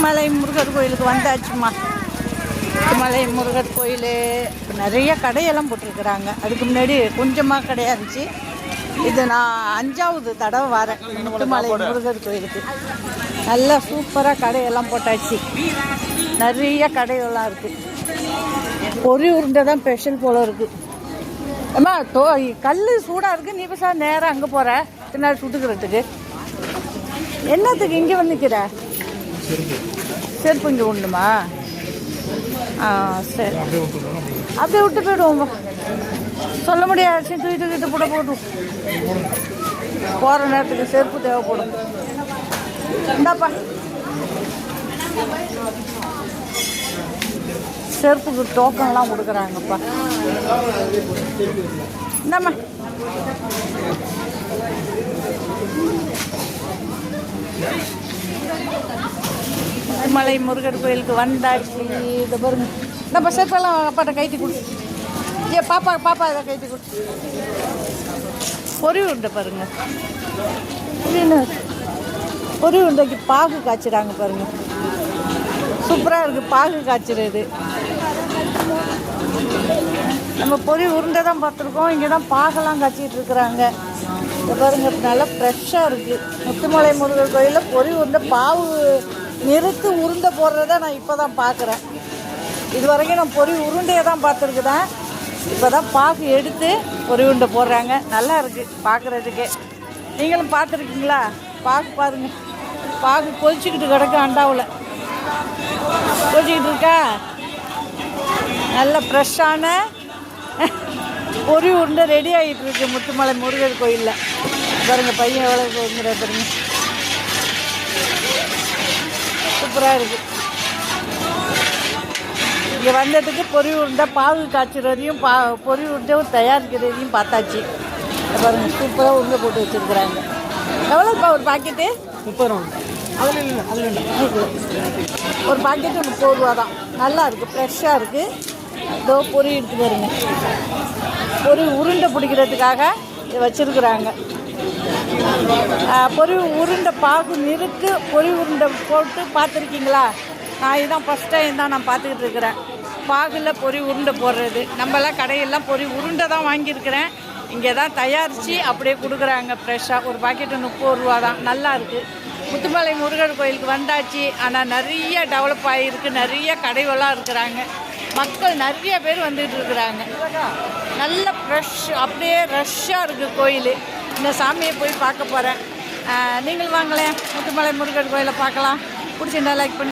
முத்துமலை முருகர் கோயிலுக்கு வந்தாச்சுமா. முத்துமலை முருகர் கோயில் நிறைய கடையெல்லாம் போட்டிருக்கிறாங்க. அதுக்கு முன்னாடி கொஞ்சமாக கடையாக இருந்துச்சு. இது நான் 5வது தடவை வரேன் முத்துமலை முருகர் கோயிலுக்கு. நல்லா சூப்பராக கடையெல்லாம் போட்டாச்சு. நிறைய கடையெல்லாம் இருக்குது. பொறி உருண்டை தான் ஸ்பெஷல் போல இருக்குது. அம்மா கல் சூடாக இருக்குது. நீ பேச நேராக அங்கே போகிற பின்னாடி சுட்டுக்கிறதுக்கு. என்னத்துக்கு இங்கே வந்து நிற்கிற? செருப்பு இங்கே உண்டுமா? சரி, அப்படியே விட்டு போய்டுவோம். சொல்ல முடியாது, தூக்கிட்டு போட போட்டும். போகிற நேரத்துக்கு செருப்பு தேவைப்படும். இந்தாப்பா, செருப்புக்கு டோக்கன்லாம் கொடுக்குறாங்கப்பா. இந்தாம்மா, மலை முருகர் கோயிலுக்கு வந்தாச்சு. இதை பாருங்க. நம்ம செருப்பெல்லாம் அப்பாட்ட கைட்டி கொடு. பாப்பா இதை கைட்டி கொடு. பொறி உருண்டை பாருங்க. பொறி உருண்டைக்கு பாகு காய்ச்சிறாங்க பாருங்க. சூப்பராக இருக்குது பாகு காய்ச்சிறது. நம்ம பொறி உருண்டை தான் பார்த்துருக்கோம். இங்கே தான் பாகெல்லாம் காய்ச்சிட்டு இருக்கிறாங்க. இதை பாருங்க, நல்லா ஃப்ரெஷ்ஷாக இருக்குது. முத்துமலை முருகர் கோயிலில் பொறி உருண்டை பாவு நிறுத்து உருண்டை போடுறத நான் இப்போ தான் பார்க்குறேன். இது வரைக்கும் நான் பொறி உருண்டையை தான் பார்த்துருக்குறேன். இப்போ தான் பாகு எடுத்து பொறி உருண்டை போடுறாங்க. நல்லா இருக்குது பார்க்குறதுக்கே. நீங்களும் பார்த்துருக்கீங்களா? பாகு பாருங்கள். பாகு கொதிச்சுக்கிட்டு கிடக்கு. அண்டாவில் கொதிச்சுக்கிட்டு இருக்கா. நல்ல ஃப்ரெஷ்ஷான பொறி உருண்டை ரெடி ஆகிட்டு இருக்கு முத்துமலை முருகர் கோயிலில். பாருங்க, பையன் எவ்வளோ போங்கிற பாருங்க. சூப்பராக இருக்குது. இங்கே வந்ததுக்கு பொறி உருண்டை பாகு காய்ச்சுறதையும் பொறி உருண்டையும் தயாரிக்கிறதையும் பார்த்தாச்சு. பாருங்க, சூப்பராக உருண்டை போட்டு வச்சுருக்குறாங்க. எவ்வளோப்பா ஒரு பாக்கெட்டு? 30 ரூபா. அதில் இல்லை, அதில் இல்லை. ஒரு பாக்கெட்டு 30 ரூபா தான். நல்லா இருக்குது, ஃப்ரெஷ்ஷாக இருக்குது. இதோ பொறி எடுத்து பாருங்க. பொறி உருண்டை பிடிக்கிறதுக்காக இதை வச்சுருக்குறாங்க. பொறி உருண்டை பாகு நிறுத்து பொறி உருண்டை போட்டு பார்த்துருக்கீங்களா? நான் இதுதான் ஃபஸ்ட் டைம் தான் நான் பார்த்துக்கிட்டு இருக்கிறேன். பாகில் பொறி உருண்டை போடுறது. நம்மளாம் கடையெல்லாம் பொறி உருண்டை தான் வாங்கியிருக்கிறேன். இங்கே தான் தயாரித்து அப்படியே கொடுக்குறாங்க ஃப்ரெஷ்ஷாக. ஒரு பாக்கெட்டு 30 ரூபா தான். நல்லா இருக்குது. முத்துமலை முருகர் கோயிலுக்கு வந்தாச்சு. ஆனால் நிறைய டெவலப் ஆகிருக்கு. நிறைய கடைகளாக இருக்கிறாங்க. மக்கள் நிறைய பேர் வந்துட்டு இருக்கிறாங்க. நல்ல ஃப்ரெஷ், அப்படியே ரஷ்ஷாக இருக்குது கோயில். இந்த சாமியை போய் பார்க்க போகிறேன். நீங்கள் வாங்களேன், முத்துமலை முருகர் கோயிலை பார்க்கலாம். பிடிச்சிருந்தா லைக் பண்ணி